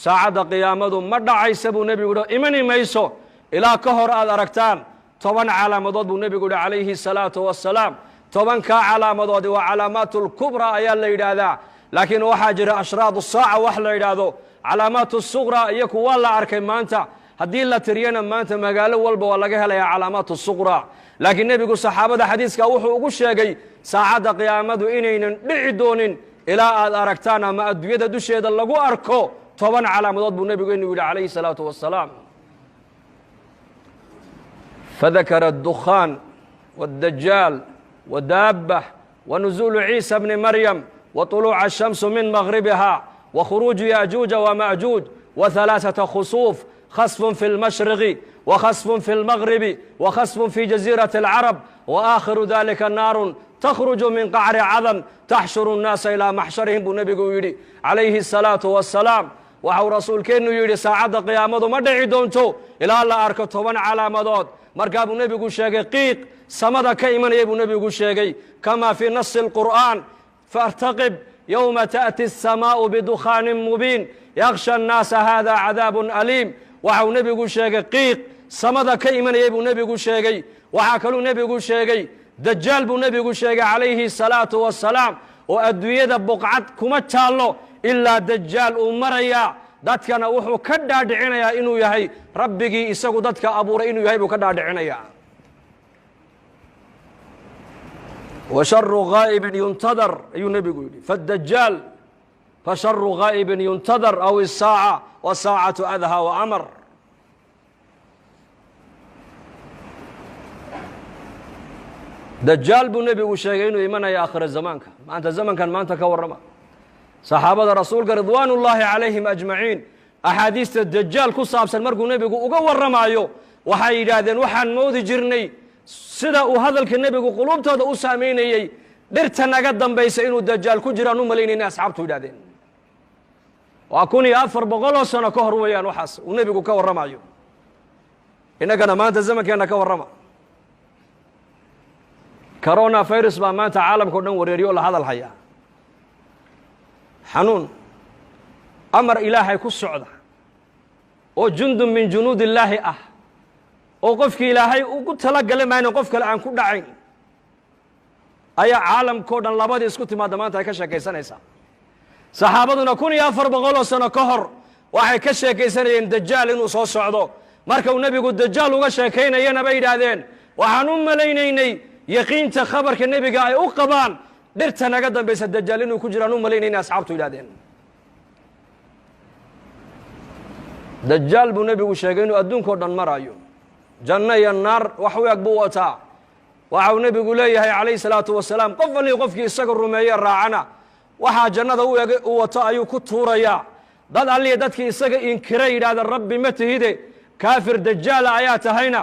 saacadda qiyaamadu ma dhacaysa buu nebigu yidhi imani mayso ilaa ka hor aad aragtaan 10 calaamadood buu nebigu yidhi calayhi salaatu wassalaam 10kaa calaamadoodi waa calaamaatul kubra ayaa la yidhaahdaa laakiin waxaa jira ashraadu saaca wax la yidhaahdo calaamaatu suqra iyaku waa la arkay maanta haddii la tiriyana maanta magaalo walba waa laga helayaa calaamaatu suqra laakiin nebigu saxaabada xadiiska wuxuu ugu sheegay saacadda qiyaamadu inaynan dhici doonin ilaa aad aragtaan ama adduunyada dusheeda lagu arko 10 calaamadood buu nebigu inuu yidhi calayhi salaatu wassalaam fadakara addukhaan والدجال ودابة ونزول عيسى بن مريم وطلوع الشمس من مغربها وخروج يأجوج ومأجوج وثلاثة خسوف خسف في المشرق وخسف في المغرب وخسف في جزيرة العرب وآخر ذلك النار تخرج من قعر عظم تحشر الناس إلى محشرهم بنبي يري عليه الصلاة والسلام وحو رسول كينو يري ساعد قيامة مدعي دونتو إلى الله أركته من علامات مركب النبي شيء قيق سمد كيمن يبو نبي شيء كما في نص القرآن فارتقب يوم تأتي السماء بدخان مبين يغشى الناس هذا عذاب أليم وحو نبي شيء قيق سمد كيمن يبو نبي شيء وحكلوا نبي شيء دجال بو نبي شيء عليه الصلاة والسلام وأدوية بقعت كما تشالو إلا دجال أمريا dadkana wuxuu ka dhaadhicinayaa inuu yahay rabbigii isagu dadka abuuray inuu yahay buu ka dhaadhicinayaa wa sharru ghaa'ibin yuntadar ayuu nebigu yidhi faddajaal fa sharru ghaa'ibin yuntadar aw isaaca wa saacatu adha wa amar dajaal buu nebigu sheegay inuu imanaya aakhira zamaanka maanta zamankan maanta ka warrama saxaabada rasuulka ridwaanullaahi calayhim ajmaciin axaadiista dajaal ku saabsan markuu nebigu uga warramaayo waxay yidhaahdeen waxaan moodi jirnay sida uu hadalka nebigu quluubtooda u saamaynayey dhirta naga dambaysa inuu dajaal ku jiraan u malaynayna asxaabtu yidhahdeen waa 1400 sano ka hor weeyaan waxaas uu nebigu ka warramaayo innagana maanta zamankeenna ka warrama corona virus baa maanta caalamka o dhan wareeriyo la hadal hayaa xanuun amar ilaahay ku socda oo jundun min junuud illaahi ah oo qofkii ilaahay ugu talagalay maayna qof kale aan ku dhacayn ayaa caalamkao dhan labadii isku timaadda maanta ay ka sheekaysanaysaa saxaabaduna 1400 sano ka hor waxay ka sheekaysanayeen dajaal inuu soo socdo marka uu nebigu dajaal uga sheekaynayana bay yidhaahdeen waxaan u malaynaynay yaqiinta khabarka nebiga ay u qabaan dhirta naga dambaysa dajaal inuu ku jiraan u malaynayna asxaabtu yidhahdeen dajaal buu nebigu sheegay inuu adduunkao dhan maraayo janno iyo naar wax u eg buu wataa waxau nebigu leeyahay calayhi salaatu wasalaam qof walii qofkii isaga rumeeye raacana waxaa jannada u eg u wato ayuu ku tuurayaa dad alliya dadkii isaga inkira yidhahda rabbi ma tihide kaafir dajaala ayaa tahayna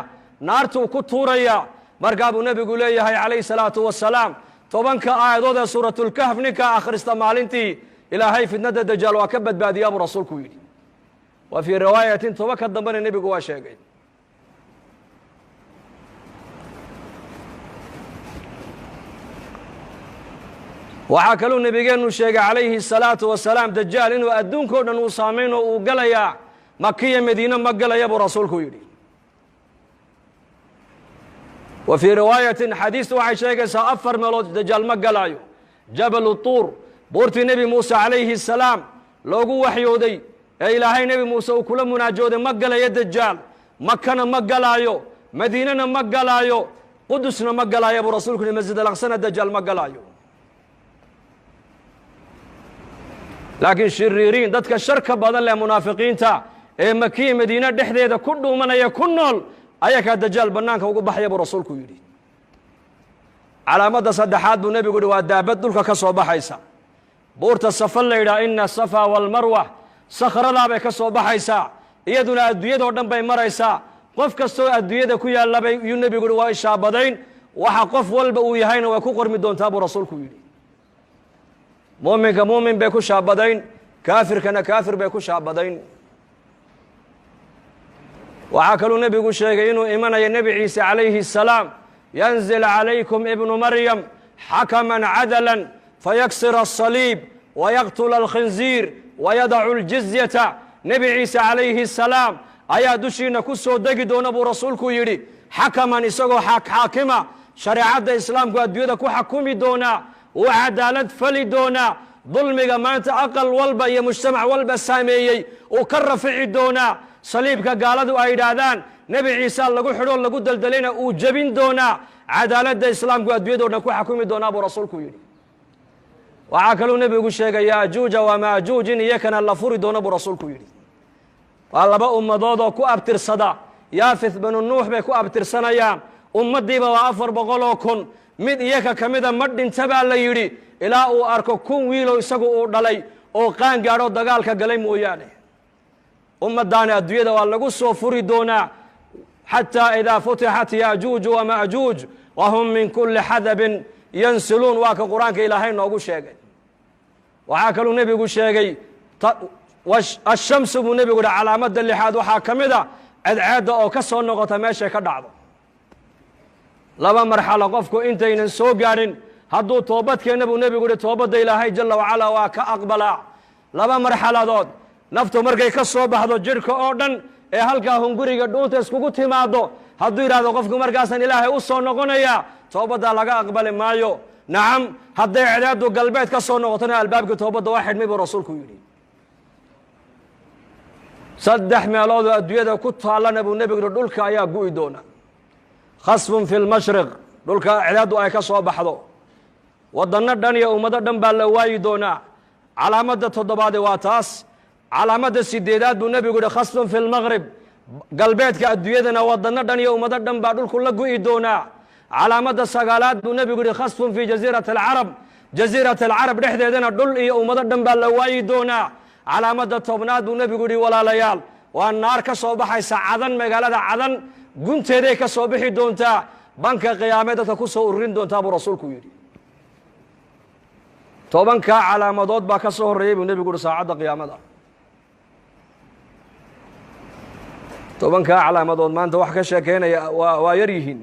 naartuu ku tuurayaa markaa buu nebigu leeyahay calayhi salaatu wasalaam 10 aayadood ee suuratulkahf ninkaa akhrista maalintii ilaahay fitnada dajaal waa ka badbaadiyaa buu rasuulku yidhi wa fii riwaayatin 10 ka dambena nebigu waa sheegay waxaa kaluu nebigeennu sheegay calayhi salaatu wasalaam dajaal inuu adduunkao dhan uu saamayn oo uu galayaa makiya madiine ma galaya buu rasuulku yidhi wa fii riwaayatin xadiistu waxay sheegaysaa 4 meelood dajaal ma galaayo jabalu tuur buurtii nebi muuse calayhi salaam loogu waxyooday ee ilaahay nebi muuse uu kula munaajooday ma galayo dajaal makana ma galaayo madiinana ma galaayo qudusna ma galaayo buu rasuulku yidhi masjid alaqsana dajaal ma galaayo laakiin shiriiriin dadka sharka badan leh munaafiqiinta ee makiya madiine dhexdeeda ku dhuumanaya ku nool ayakaa dajaal bannaanka ugu baxaya buu rasuulku yidhi calaamadda saddexaad buu nebigu yidhi waa daabad dhulka ka soo baxaysa buurta safa la yidhaha ina asafa waalmarwa sakhradaa bay ka soo baxaysaa iyaduna adduunyadoo dhan bay maraysaa qof kastoo adduunyada ku yaallabay yuu nebigu yidhi waa ishaabadayn waxa qof walba uu yahayna way ku qormi doontaa buu rasuulku yidhi muuminka muumin bay ku shaabadayn kaafirkana kaafir bay ku shaabadayn waxaa kaluu nebigu sheegay inuu imanayo nebi ciise calayhi الsalaam yanzil calaykum ibnu maryam xakaman cadalan fayaksir الصaliib wayaqtula alkhinziir wayadacu اljizyata nebi ciise calayhi salaam ayaa dushiina ku soo degi doona buu rasuulku yidhi xakaman isagoo xaakima shareecadda islaamku adduunyada ku xakumi doonaa uu cadaalad fali doonaa dulmiga maanta aqal walba iyo mujtamac walba saameeyey uu ka rafici doonaa saliibka gaaladu ay yidhaahdaan nebi ciise lagu xidhoo lagu daldalayna uu jebin doonaa cadaaladda islaamku adduunyado dhan ku xakumi doonaa buu rasuulku yidhi waxaa kaluu nebigu sheegay yaajuuja wamaajuuj in iyakana la furi doono buu rasuulku yidhi waa laba ummadood oo ku abtirsada yaafith banu nuux bay ku abtirsanayaan ummaddiiba waa 400,000 mid iyaka ka mida ma dhinta baa la yidhi ilaa uu arko 1,000 wiiloo isagu uu dhalay oo qaan gaadho dagaalka galay mooyaane ummaddaani adduunyada waa lagu soo furi doonaa xataa idaa futixat yaajuuju wamaajuuj wahum min kulli xadabin yansiluun waa ka qur-aanka ilaahay noogu sheegay waxaa kaluu nebigu sheegay ashamsu buu nebigu yihi calaamadda lixaad waxaa ka mid a cadceedda oo ka soo noqota meeshay ka dhacdo laba marxalo qofku intaynan soo gaadhin hadduu toobadkeenna buu nebigu yihi toobadda ilaahay jalla wacalaa waa ka aqbalaa laba marxaladood naftu markay ka soo baxdo jidhka oo dhan ee halkaa hunguriga dhuunta iskugu timaado hadduu yidhahdo qofku markaasaan ilaahay u soo noqonayaa toobaddaa laga aqbali maayo nacam hadday cadceeddu galbeed ka soo noqotona albaabkii toobadda waa xidhmay buu rasuulku yidhi 3 meeloodoo adduunyada ku taallana buu nebigu yihi dhulka ayaa gu'i doona khasfun fi lmashriq dhulka cadceeddu ay ka soo baxdo waddanno dhan iyo ummado dhan baa la waayi doonaa calaamadda 7aad waa taas calaamadda 8aad buu nebigu yihi khasfun fi lmaqrib galbeedka adduunyadana waddanno dhan iyo ummado dhan baa dhulku la gu'i doonaa calaamadda 9aad buu nebigu yihi khasfun fi jasiirati alcarab jasiirati alcarab dhexdeedana dhul iyo ummado dhan baa la waayi doonaa calaamadda 10aad buu nebigu yihi walaalayaal waa naar ka soo baxaysa cadan magaalada cadan gunteeday ka soo bixi doontaa banka qiyaamee dadka ku soo ururin doontaa buu rasuulku yidhi 10kaa calaamadood baa ka soo horreeyey buu nebigu yihi saacadda qiyaamada 10kaa calaamadood maanta wax ka sheekeynaya waa yar yihiin